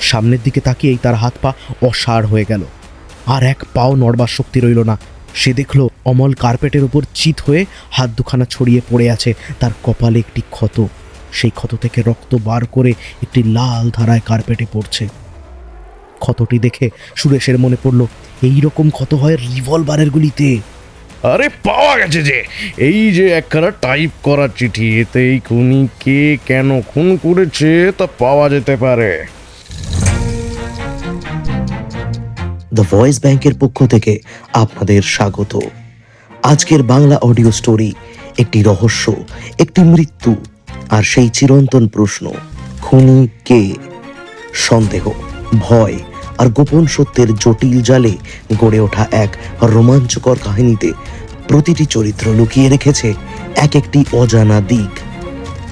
সামনের দিকে তাকিয়েই তার হাত পা অসাড় হয়ে গেল, আর এক পাও নড়বার শক্তি রইল না। সে দেখল অমল কার্পেটের উপর চিত হয়ে হাত দুখানা ছড়িয়ে পড়ে আছে। তার কপালে একটি ক্ষত, সেই ক্ষত থেকে রক্ত বার করে একটি লাল ধারায় কার্পেটে পড়ছে। ক্ষতটি দেখে সুরেশের মনে পড়ল, এই রকম ক্ষত হয় রিভলভারের গুলিতে। আরে পাওয়া গেছে যে, এই যে একখানা টাইপ করা চিঠি, এতে এই খুনি কে কেন খুন করেছে তা পাওয়া যেতে পারে। দ্য ভয়েস ব্যাংকের পক্ষ থেকে আপনাদের স্বাগত। আজকের বাংলা অডিও স্টোরি একটি রহস্য, একটি মৃত্যু, আর সেই চিরন্তন প্রশ্ন, খুনি কে? সন্দেহ, ভয় আর গোপন সত্যের জটিল জালে গড়ে ওঠা এক রোমাঞ্চকর কাহিনীতে প্রতিটি চরিত্র লুকিয়ে রেখেছে এক একটি অজানা দিক।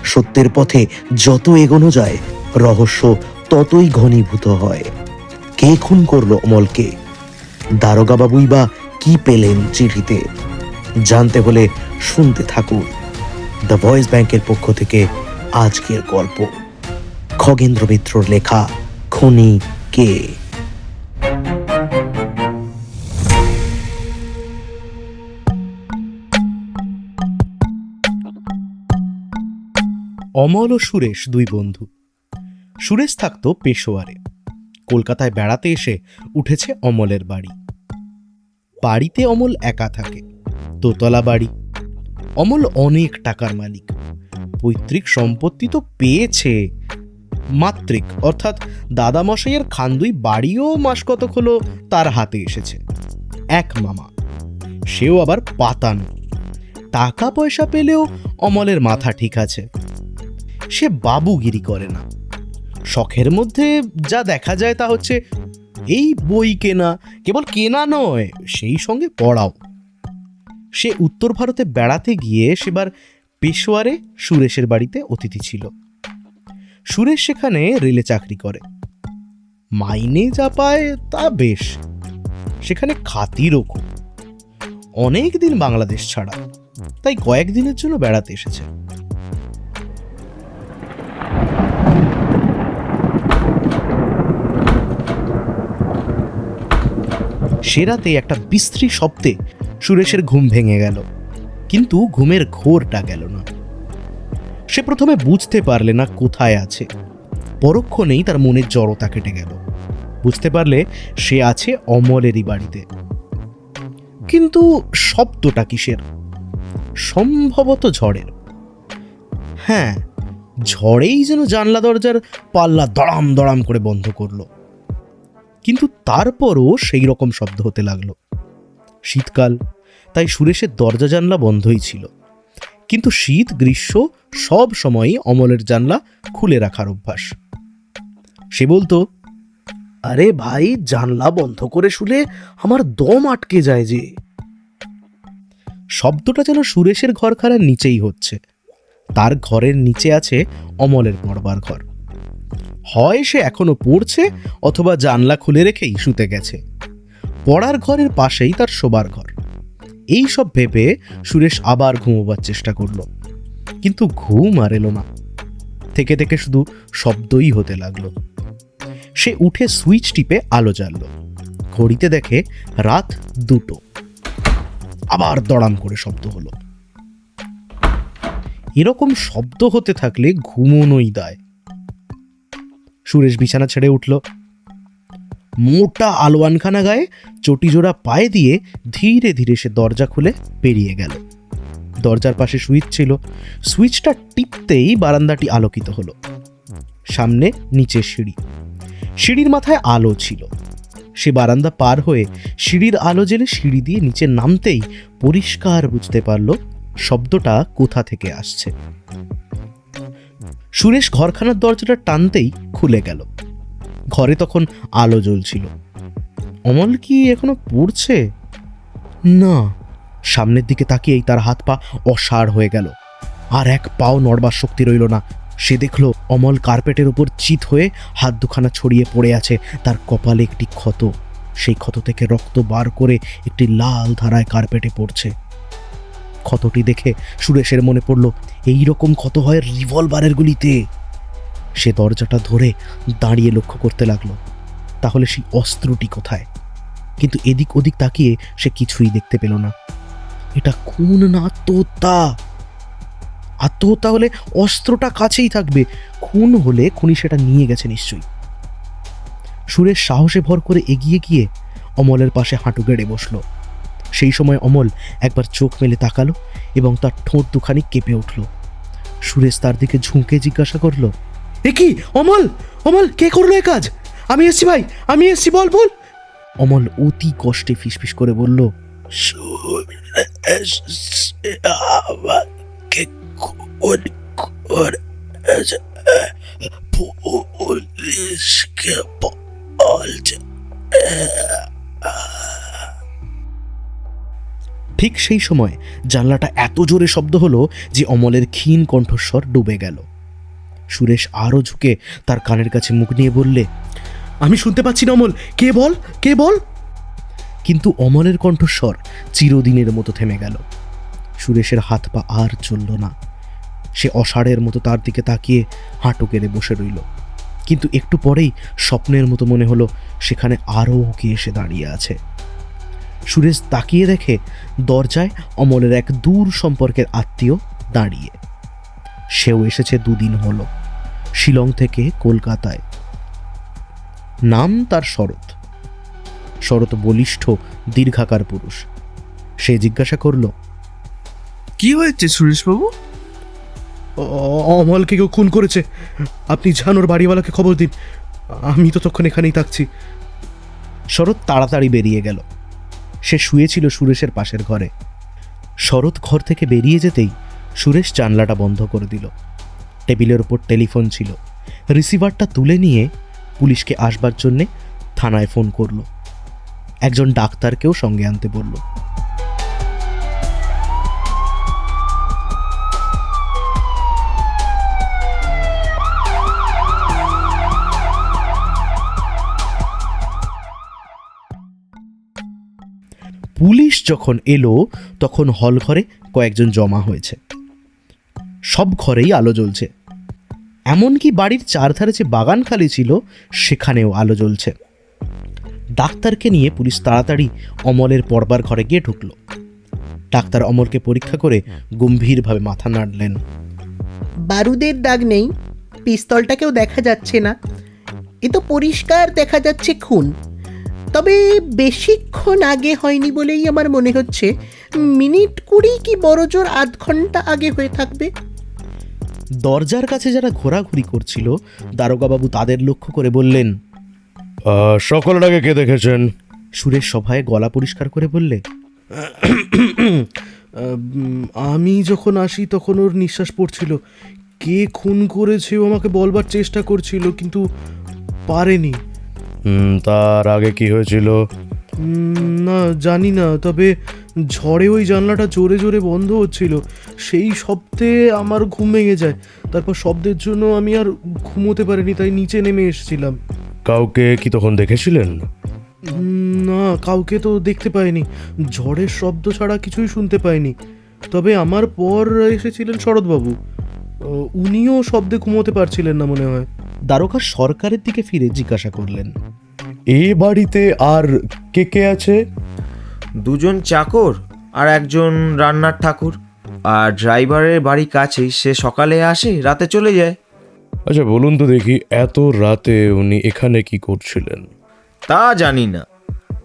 সত্যের পথে যত এগোনো যায়, রহস্য ততই ঘনীভূত হয়। কে খুন করলো অমলকে? দারোগা বাবুই বা কি পেলেন চিঠিতে? জানতে হলে শুনতে থাকুন দ্য ভয়েস ব্যাংকের পক্ষ থেকে আজকের গল্প, খগেন্দ্র মিত্রর লেখা খুনি কে। অমল ও সুরেশ দুই বন্ধু। সুরেশ থাকতো পেশোয়ারে। কলকাতায় বেড়াতে এসে উঠেছে অমলের বাড়ি। বাড়িতে অমল একা থাকে, দোতলা বাড়ি। অমল অনেক টাকার মালিক। পৈতৃক সম্পত্তি তো পেয়েছে, মাতৃক অর্থাৎ দাদামশাইয়ের খান্দুই বাড়িও মাস কতক হলো তার হাতে এসেছে। এক মামা, সেও আবার পাতানো। টাকা পয়সা পেলেও অমলের মাথা ঠিক আছে, সে বাবুগিরি করে না। শখের মধ্যে যা দেখা যায় তা হচ্ছে এই বই কেনা, কেবল কেনা নয়, সেই সঙ্গে পড়াও। সে উত্তর ভারতে বেড়াতে গিয়ে সেবার পেশোয়ারে সুরেশের বাড়িতে অতিথি ছিল। সুরেশ সেখানে রেলে চাকরি করে, মাইনে যা পায় তা বেশ। সেখানে খাতিরও খুব। অনেক দিন বাংলাদেশ ছাড়া, তাই কয়েকদিনের জন্য বেড়াতে এসেছে। সে রাতে একটা বিশ্রী শব্দে সুরেশের ঘুম ভেঙে গেল, কিন্তু ঘুমের ঘোরটা গেল না। সে প্রথমে বুঝতে পারলে না কোথায় আছে। পরক্ষণেই তার মনের জড়তা কেটে গেল। বুঝতে পারলে সে আছে অমলেরই বাড়িতে। কিন্তু শব্দটা কিসের? সম্ভবত ঝড়ের। হ্যাঁ, ঝড়েই যেন জানলা দরজার পাল্লা দড়াম দড়াম করে বন্ধ করলো। কিন্তু তারপরও সেই রকম শব্দ হতে লাগলো। শীতকাল, তাই সুরেশের দরজা জানলা বন্ধই ছিল। কিন্তু শীত গ্রীষ্ম সব সময়ই অমলের জানলা খুলে রাখার অভ্যাস। সে বলতো, আরে ভাই, জানলা বন্ধ করে শুলে আমার দম আটকে যায় যে। শব্দটা যেন সুরেশের ঘরখানার নিচেই হচ্ছে। তার ঘরের নিচে আছে অমলের পড়বার ঘর। হয় সে এখনো পড়ছে, অথবা জানলা খুলে রেখেই শুতে গেছে। পড়ার ঘরের পাশেই তার শোবার ঘর। এই সব ভেবে সুরেশ আবার ঘুমোবার চেষ্টা করল, কিন্তু ঘুম আর এলো না। থেকে থেকে শুধু শব্দই হতে লাগলো। সে উঠে সুইচ টিপে আলো জ্বালল। ঘড়িতে দেখে রাত 2টো। আবার দড়াম করে শব্দ হলো। এরকম শব্দ হতে থাকলে ঘুমোনোই দায়। সুরেশ বিছানা ছেড়ে উঠল। মোটা আলোয়ানখানা গায়ে চটিজোড়া পায়ে দিয়ে ধীরে ধীরে সে দরজা খুলে বেরিয়ে গেল। দরজার পাশে সুইচ ছিল। সুইচটা টিপতেই বারান্দাটি আলোকিত হলো। সামনে নিচে সিঁড়ি। সিঁড়ির মাথায় আলো ছিল। সে বারান্দা পার হয়ে সিঁড়ির আলো জেলে সিঁড়ি দিয়ে নিচে নামতেই পরিষ্কার বুঝতে পারল শব্দটা কোথা থেকে আসছে। সুরেশ ঘরখানার দরজাটা টানতেই খুলে গেল। ঘরে তখন আলো জ্বলছিল। অমল কি এখনো পড়ছে? না। সামনের দিকে তাকিয়েই তার হাত পা অসাড় হয়ে গেল, আর এক পাও নড়বার শক্তি রইল না। সে দেখল অমল কার্পেটের উপর চিত হয়ে হাত দুখানা ছড়িয়ে পড়ে আছে। তার কপালে একটি ক্ষত, সেই ক্ষত থেকে রক্ত বার করে একটি লাল ধারায় কার্পেটে পড়ছে। ক্ষতটি দেখে সুরেশের মনে পড়ল, এই রকম ক্ষত হয় রিভলভারের গুলিতে। সে দরজাটা ধরে দাঁড়িয়ে লক্ষ্য করতে লাগলো তাহলে সেই অস্ত্রটি কোথায়। কিন্তু এদিক ওদিক তাকিয়ে সে কিছুই দেখতে পেল না। এটা খুন না আত্মহত্যা। আত্মহত্যা হলে অস্ত্রটা কাছেই থাকবে, খুন হলে খুনি সেটা নিয়ে গেছে নিশ্চয়ই। সুরেশ সাহসে ভর করে এগিয়ে গিয়ে অমলের পাশে হাঁটু গেড়ে বসলো। সেই সময় অমল একবার চোখ মেলে তাকালো এবং তার ঠোঁট দুখানি কেঁপে উঠল। সুরেশ তার দিকে ঝুঁকে জিজ্ঞাসা করলো, এ কি অমল? অমল, কে করলো এ কাজ? আমি এসছি ভাই, আমি এসছি, বল বল। অমল অতি কষ্টে ফিসফিস করে বলল, আমাকে খুন করেছে, পুলিশকে বলছে। ঠিক সেই সময় জানলাটা এত জোরে শব্দ হলো যে অমলের ক্ষীণ কণ্ঠস্বর ডুবে গেল। সুরেশ আরও ঝুঁকে তার কানের কাছে মুখ নিয়ে বললে, আমি শুনতে পাচ্ছি না অমল, কে বল, কে বল। কিন্তু অমলের কণ্ঠস্বর চিরদিনের মতো থেমে গেল। সুরেশের হাত পা আর চলল না। সে অষাঢ়ের মতো তার দিকে তাকিয়ে হাঁটু গেড়ে বসে রইল। কিন্তু একটু পরেই স্বপ্নের মতো মনে হলো সেখানে আরও ওকে এসে দাঁড়িয়ে আছে। সুরেশ তাকিয়ে দেখে দরজায় অমলের এক দূর সম্পর্কের আত্মীয় দাঁড়িয়ে। সেও এসেছে 2 দিন হলো, শিলং থেকে কলকাতায়। নাম তার শরৎ। শরৎ বলিষ্ঠ দীর্ঘাকার পুরুষ। সে জিজ্ঞাসা করল, কি হয়েছে সুরেশবাবু? অমলকে কেউ খুন করেছে, আপনি যান ওর বাড়িওয়ালাকে খবর দিন, আমি তো তখন এখানেই থাকছি। শরৎ তাড়াতাড়ি বেরিয়ে গেল। সে শুয়েছিল সুরেশের পাশের ঘরে। শরৎ ঘর থেকে বেরিয়ে যেতেই সুরেশ জানলাটা বন্ধ করে দিল। টেবিলের ওপর টেলিফোন ছিল। রিসিভারটা তুলে নিয়ে পুলিশকে আসবার জন্যে থানায় ফোন করলো। একজন ডাক্তারকেও সঙ্গে আনতে বলল। পুলিশ যখন এলো তখন হল ঘরে কয়েকজন জমা হয়েছে। সব ঘরেই আলো জ্বলছে, এমনকি বাড়ির চারধারে যে বাগান খালি ছিল সেখানেও আলো জ্বলছে। ডাক্তারকে নিয়ে পুলিশ তাড়াতাড়ি অমলের পড়বার ঘরে গিয়ে ঢুকল। ডাক্তার অমলকে পরীক্ষা করে গম্ভীরভাবে মাথা নাড়লেন। বারুদের দাগ নেই, পিস্তলটাকেও দেখা যাচ্ছে না, এ তো পরিষ্কার দেখা যাচ্ছে খুন। তবে বেশিক্ষণ আগে হয়নি বলেই আমার মনে হচ্ছে, মিনিট 20 কি বড়জোর আধ ঘন্টা আগে হয়ে থাকবে। দরজার কাছে যারা ঘোরাঘুরি করছিল দারোগাবাবু তাদের লক্ষ্য করে বললেন, সকালের আগে কে দেখেছেন? সুরেশ সভায় গলা পরিষ্কার করে বললে, আমি যখন আসি তখন ওর নিঃশ্বাস পড়ছিল। কে খুন করেছে ও আমাকে বলবার চেষ্টা করছিল কিন্তু পারেনি। তার আগে কি হয়েছিল? না জানি না, তবে ঝড়ে ওই জানলাটা জোরে জোরে বন্ধ হচ্ছিল, সেই শব্দে আমার ঘুম ভেঙে যায়। তারপর শব্দের জন্য আমি আর ঘুমোতে পারিনি, তাই নিচে নেমে এসেছিলাম। কাউকে কি তখন দেখেছিলেন? না, কাউকে তো দেখতে পাইনি, ঝড়ের শব্দ ছাড়া কিছুই শুনতে পাইনি। তবে আমার পর এসেছিলেন শরৎবাবু, উনিও শব্দে ঘুমোতে পারছিলেন না মনে হয়। দারোগা সরকারের দিকে ফিরে জিজ্ঞাসা করলেন, এই বাড়িতে আর কে কে আছে? 2জন চাকর আর একজন রান্নার ঠাকুর। আর ড্রাইভারের বাড়ি কাছেই, সে সকালে আসে, রাতে চলে যায়। আচ্ছা বলুন তো দেখি, এত রাতে উনি এখানে কি করছিলেন? তা জানি না,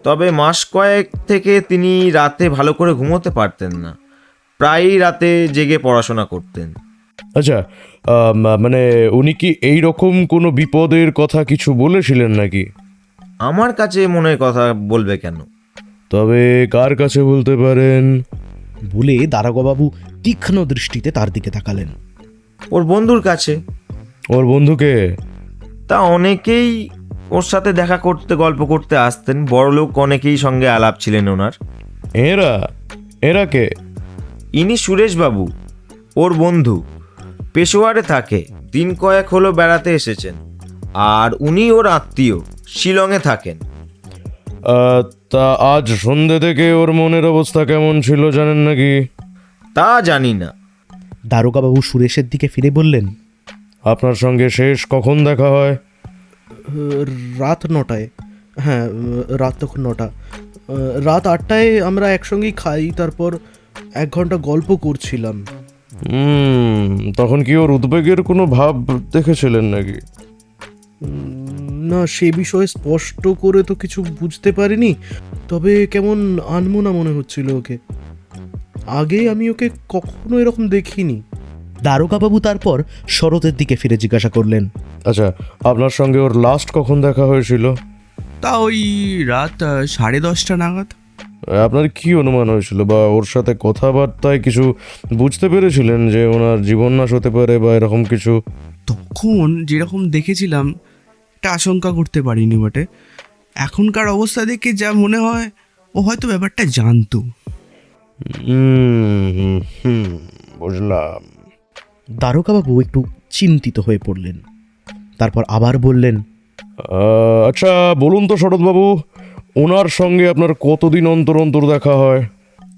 তবে মাস কয়েক থেকে তিনি রাতে ভালো করে ঘুমোতে পারতেন না, প্রায়ই রাতে জেগে পড়াশোনা করতেন। আচ্ছা, মানে উনি কি এই রকম কোনো বিপদের কথা কিছু বলেছিলেন নাকি? আমার কাছে মনের কথা বলবে কেন? তবে কার কাছে বলতে পারেন? বলে দারোগাবাবু তীক্ষ্ণ দৃষ্টিতে তার দিকে তাকালেন। ওর বন্ধুর কাছে। ওর বন্ধুকে? তা অনেকেই ওর সাথে দেখা করতে, গল্প করতে আসতেন। বড়লোক অনেকেই সঙ্গে আলাপ ছিলেন ওনার। এরা কে? ইনি সুরেশবাবু, ওর বন্ধু। পেশোয়ারে থাকে, 3 কয়েক হলো বেড়াতে এসেছেন। আর উনি ওর আত্মীয়, শিলংয়ে থাকেন। তা আজ সন্ধ্যে থেকে ওর মনের অবস্থা কেমন ছিল জানেন নাকি? তা জানি না। দারোগাবাবু সুরেশের দিকে ফিরে বললেন, আপনার সঙ্গে শেষ কখন দেখা হয়? রাত 9টায়। হ্যাঁ, রাত তখন 9টা। রাত 8টায় আমরা একসঙ্গেই খাই, তারপর 1 ঘন্টা গল্প করছিলাম। তখন কি ওর উদ্বেগের কোনো ভাব দেখেছিলেন নাকি? না, সে বিষয়ে স্পষ্ট করে তো কিছু বুঝতে পারিনি, তবে কেমন আনমনা মনে হচ্ছিল ওকে। আগে আমি ওকে কখনো এরকম দেখিনি। দারোগাবাবু তারপর শরতের দিকে ফিরে জিজ্ঞাসা করলেন, আচ্ছা, আপনার সঙ্গে ওর লাস্ট কখন দেখা হয়েছিল? তা ওই রাত 10:30 নাগাদ। আপনার কি অনুমান হয়েছিল, বা ওর সাথে কথাবার্তায় কিছু বুঝতে পেরেছিলেন যে ওনার জীবননাশ হতে পারে বা এরকম কিছু? তখন যেরকম দেখেছিলাম একটা আশঙ্কা করতে পারিনি বটে। এখনকার অবস্থা দেখে যা মনে হয় ও হয়তো ব্যাপারটা জানতো। বুঝলাম। দারোগাবাবু একটু চিন্তিত হয়ে পড়লেন। তারপর আবার বললেন, আচ্ছা বলুন তো শরৎবাবু, ওনার সঙ্গে আপনার কতদিন অন্তর অন্তর দেখা হয়?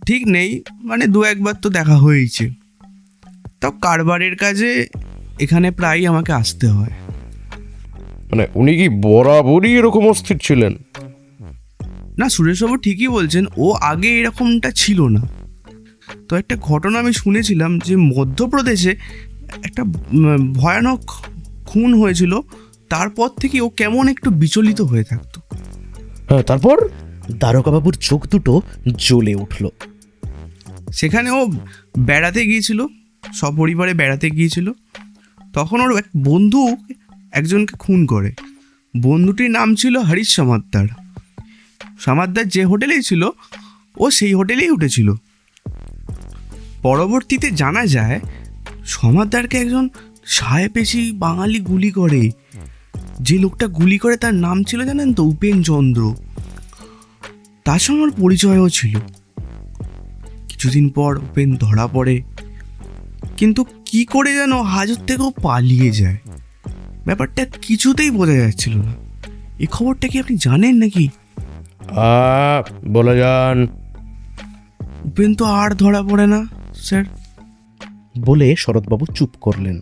ঠিক নেই, মানে 2-1 বার তো দেখা হয়েছে। তাও কারবারের কাজে এখানে প্রায়ই আমাকে আসতে হয়। মানে উনি কি বরাবরই এরকম অস্থির ছিলেন? না, সুরেশবাবু ঠিকই বলছেন, ও আগে এরকমটা ছিল না। তো একটা ঘটনা আমি শুনেছিলাম যে মধ্যপ্রদেশে একটা ভয়ানক খুন হয়েছিল, তারপর থেকে ও কেমন একটু বিচলিত হয়ে থাকতো। হ্যাঁ, তারপর? দারোগাবাবুর চোখ দুটো জ্বলে উঠল। সেখানে ও বেড়াতে গিয়েছিল, সপরিবারে বেড়াতে গিয়েছিল। তখন ওর এক বন্ধু একজনকে খুন করে। বন্ধুটির নাম ছিল হরিশ সমাদ্দার। সমাদ্দার যে হোটেলেই ছিল ও সেই হোটেলেই উঠেছিল। পরবর্তীতে জানা যায় সমাদ্দারকে একজন সাহেবেশি বাঙালি গুলি করে। যে লোকটা গুলি করে তার নাম ছিল জানেন তো, উপেনচন্দ্র। তার সঙ্গে ওর পরিচয়ও ছিল। কিছুদিন পর উপেন ধরা পড়ে, কিন্তু কি করে যেন হাজত থেকেও পালিয়ে যায়। ব্যাপারটা কিছুতেই বোঝা যাচ্ছিল না। এই খবরটা কি আপনি জানেন নাকি? বলে যান। উপেন তো আর ধরা পড়ে না স্যার। বলে শরৎবাবু চুপ করলেন।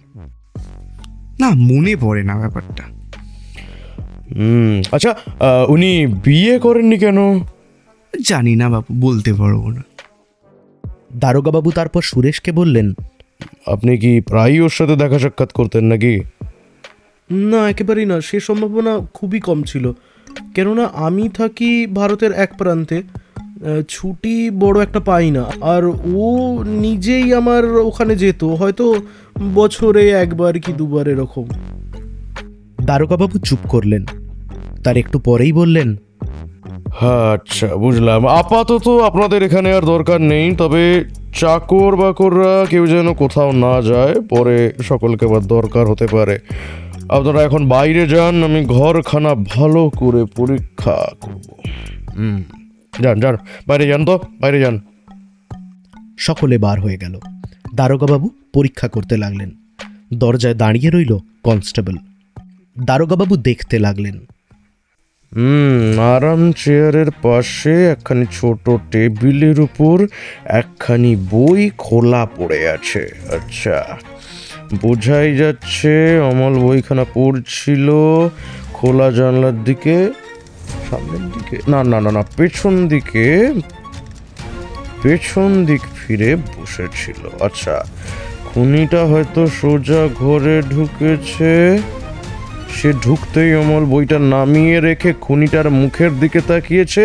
না, মনে পড়ে না ব্যাপারটা। আচ্ছা, উনি বিয়ে করেননি কেন? জানি না বাবু, বলতে পারবো না। দারোগাবাবু তারপর সুরেশকে বললেন, আপনি কি প্রায়ই ওর সাথে দেখা সাক্ষাৎ করতেন নাকি? না, একেবারেই না। সে সম্ভাবনা খুবই কম ছিল, কেননা আমি থাকি ভারতের এক প্রান্তে, ছুটি বড় একটা পাই না। আর ও নিজেই আমার ওখানে যেত, হয়তো বছরে 1বার কি 2বার এরকম। দারোগাবাবু চুপ করলেন। তার একটু পরেই বললেন, হ্যাঁ, আচ্ছা বুঝলাম। আপাতত আপনাদের এখানে আর দরকার নেই, তবে চাকর বাকররা কেউ যেন কোথাও না যায়, পরে সকলকে আবার দরকার হতে পারে। আপনারা এখন বাইরে যান, আমি ঘরখানা ভালো করে পরীক্ষা করব। যান যান, বাইরে যান, তো বাইরে যান। সকলে বার হয়ে গেল। দারোগাবাবু পরীক্ষা করতে লাগলেন। দরজায় দাঁড়িয়ে রইল কনস্টেবল। দারোগাবাবু দেখতে লাগলেন। আরাম চেয়ারের পাশে একখানি ছোট টেবিলের উপর একখানি বই খোলা পড়ে আছে। আচ্ছা, বোঝাই যাচ্ছে অমল বইখানা পড়ছিল খোলা জানলার দিকে, সামনের দিকে না না না না পেছন দিকে, পেছন দিক ফিরে বসেছিল। আচ্ছা, খুনিটা হয়তো সোজা ঘরে ঢুকেছে। সে ঢুকতেই অমল বইটা নামিয়ে রেখে খুনিটার মুখের দিকে তাকিয়েছে,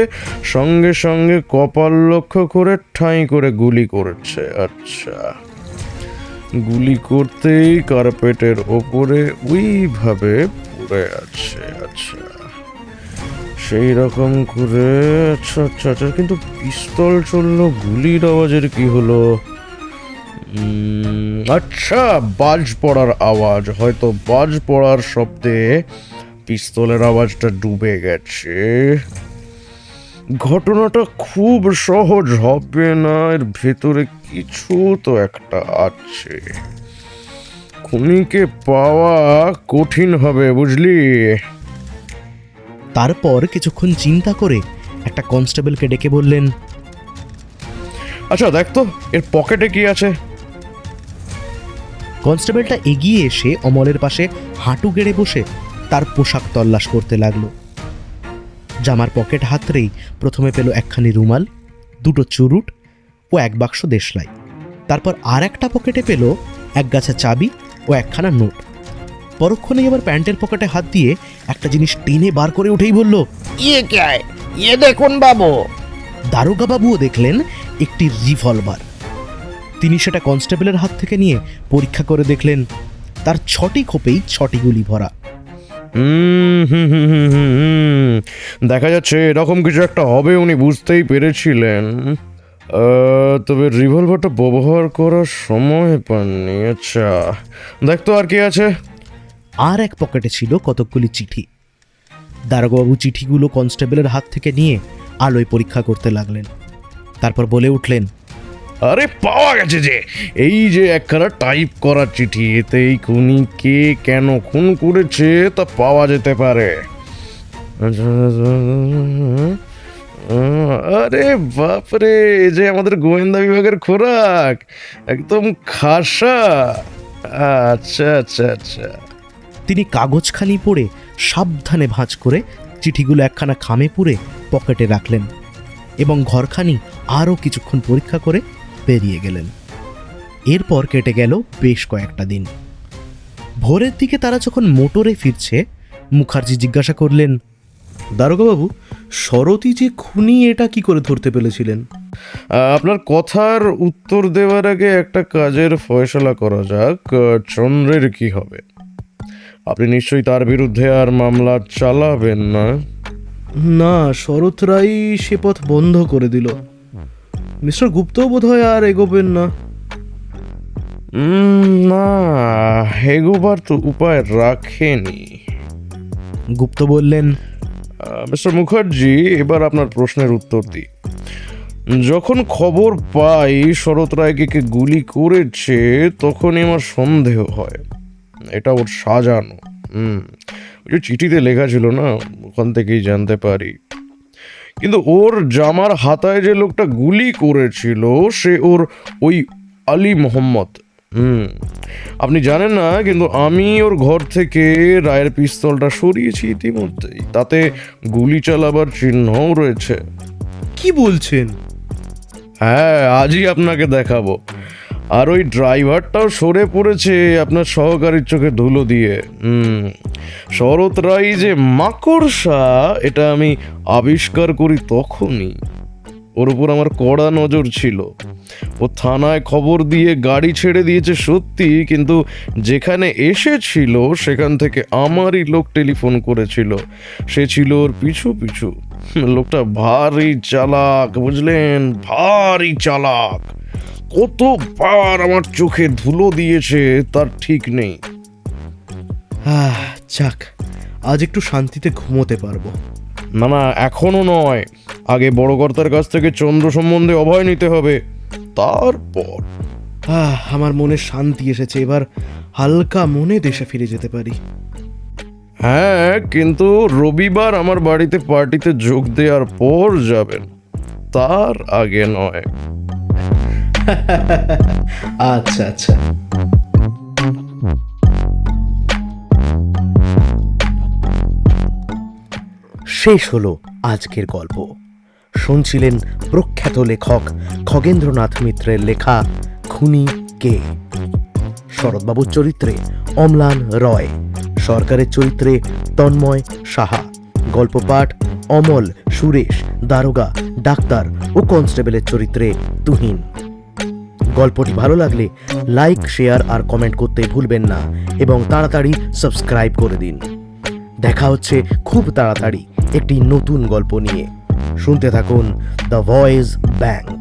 সঙ্গে সঙ্গে কপাল লক্ষ্য করে ঠাঁই করে গুলি করেছে। আচ্ছা, গুলি করতেই কার্পেটের ওপরে ওইভাবে পড়ে আছে। আচ্ছা, সেই রকম করে। আচ্ছা আচ্ছা আচ্ছা, কিন্তু পিস্তল চললো, গুলির আওয়াজের কি হলো? আচ্ছা, বাজ পড়ার আওয়াজ, হয়তো বাজ পড়ার শব্দে পিস্তলের আওয়াজটা ডুবে গেছে। ঘটনাটা খুব সহজ হবে না, এর ভেতরে কিছু তো একটা আছে। খুনিকে পাওয়া কঠিন হবে, বুঝলি? তারপর কিছুক্ষণ চিন্তা করে একটা কনস্টেবলকে ডেকে বললেন, আচ্ছা দেখ তো এর পকেটে কি আছে। কনস্টেবলটা এগিয়ে এসে অমলের পাশে হাঁটু গেড়ে বসে তার পোশাক তল্লাশ করতে লাগলো। জামার পকেট হাতড়েই প্রথমে পেল একখানি রুমাল, দুটো চুরুট ও এক বাক্স দেশলাই। তারপর আর একটা পকেটে পেল এক গাছা চাবি ও একখানা নোট। পরক্ষণেই আবার প্যান্টের পকেটে হাত দিয়ে একটা জিনিস টেনে বার করে উঠেই বলল, ये क्या है? ये देखुन बाबू। দারোগা বাবুও দেখলেন একটি রিভলভার। তিনি সেটা কনস্টেবলের হাত থেকে নিয়ে পরীক্ষা করে দেখলেন তার 6টি খোপেই 6টি গুলি ভরা। দেখা যাচ্ছে এরকম কিছু একটা হবে উনি বুঝতেই পেরেছিলেন। তবে রিভলভারটা ব্যবহার করার সময় পাননি। আচ্ছা, দেখ তো আর কি আছে। আর এক পকেটে ছিল কতকগুলি চিঠি। দারোগাবাবু চিঠিগুলো কনস্টেবলের হাত থেকে নিয়ে আলোয় পরীক্ষা করতে লাগলেন। তারপর বলে উঠলেন, আরে পাওয়া গেছে যে, এই যে একখানা টাইপ করা চিঠি, এতে এই খুনি কে কেন খুন করেছে তা পাওয়া যেতে পারে। আরে বাপরে, এই যে আমাদের গোয়েন্দা বিভাগের খোরাক, একদম খাসা। আচ্ছা আচ্ছা আচ্ছা। তিনি কাগজখানি পড়ে সাবধানে ভাঁজ করে চিঠিগুলো একখানা খামে পুরে পকেটে রাখলেন এবং ঘরখানি আরও কিছুক্ষণ পরীক্ষা করে বেরিয়ে গেলেন। এরপর কেটে গেল বেশ কয়েকটা দিন। ভোরের দিকে তারা যখন মোটরে ফিরছে, মুখার্জি জিজ্ঞাসা করলেন, দারোগাবাবু, শরৎই যে খুনি এটা কি করে ধরতে পেরেছিলেন? আপনার কথার উত্তর দেওয়ার আগে একটা কাজের ফয়সলা করা যাক। চন্দ্রের কি হবে? আপনি নিশ্চয়ই তার বিরুদ্ধে আর মামলা চালাবেন না? না, শরৎ রাই সে পথ বন্ধ করে দিল। মিস্টার গুপ্তও বোধহয় আর এগোবেন না। না, এগোবার তো উপায় রাখেনি। গুপ্ত বললেন, মিস্টার মুখার্জি, এবার আপনার প্রশ্নের উত্তর দিই। যখন খবর পাই শরৎ রায়কে কে গুলি করেছে, তখনই আমার সন্দেহ হয় এটা ওর সাজানো। ওই যে চিঠিতে লেখা ছিল না, ওখান থেকেই জানতে পারি। কিন্তু ওর জামার হাতায় যে লোকটা গুলি করেছিল সে ওর ওই আলী মোহাম্মদ। আপনি জানেন না, কিন্তু আমি ওর ঘর থেকে রায়ের পিস্তলটা সরিয়েছি ইতিমধ্যেই। তাতে গুলি চালাবার চিহ্নও রয়েছে। কি বলছেন? হ্যাঁ, আজই আপনাকে দেখাবো। আর ওই ড্রাইভারটাও সরে পড়েছে আপনার সহকারীর চোখে ধুলো দিয়ে। শরৎ রায় যে মাকড়সা এটা আমি আবিষ্কার করি তখনই। ওর উপর আমার কড়া নজর ছিল। ও থানায় খবর দিয়ে গাড়ি ছেড়ে দিয়েছে সত্যি, কিন্তু যেখানে এসেছিল সেখান থেকে আমারই লোক টেলিফোন করেছিল। সে ছিল ওর পিছু পিছু। লোকটা ভারী চালাক, বুঝলেন, ভারী চালাক। কতবার আমার চোখে ধুলো দিয়েছে তার ঠিক নেই। যাক, আজ একটু শান্তিতে ঘুমোতে পারবো। না না, এখনো নয়। আগে বড় কর্তার কাছ থেকে চন্দ্র সম্বন্ধে অভয় নিতে হবে, তারপর। আমার মনে শান্তি এসেছে। এবার হালকা মনে দেশে ফিরে যেতে পারি। হ্যাঁ, কিন্তু রবিবার আমার বাড়িতে পার্টিতে যোগ দেওয়ার পর যাবেন, তার আগে নয়। আচ্ছা আচ্ছা। শেষ হলো আজকের গল্প। শুনছিলেন প্রখ্যাত লেখক খগেন্দ্রনাথ মিত্রের লেখা খুনি কে। শরৎবাবুর চরিত্রে অম্লান রয়, সরকারের চরিত্রে তন্ময় সাহা, গল্প পাঠ অমল, সুরেশ, দারোগা, ডাক্তার ও কনস্টেবলের চরিত্রে তুহিন। গল্পটি ভালো লাগলে লাইক, শেয়ার আর কমেন্ট করতে ভুলবেন না এবং তাড়াতাড়ি সাবস্ক্রাইব করে দিন। দেখা হচ্ছে খুব তাড়াতাড়ি একটি নতুন গল্প নিয়ে। শুনতে থাকুন দ্য ভয়েস ব্যাংক।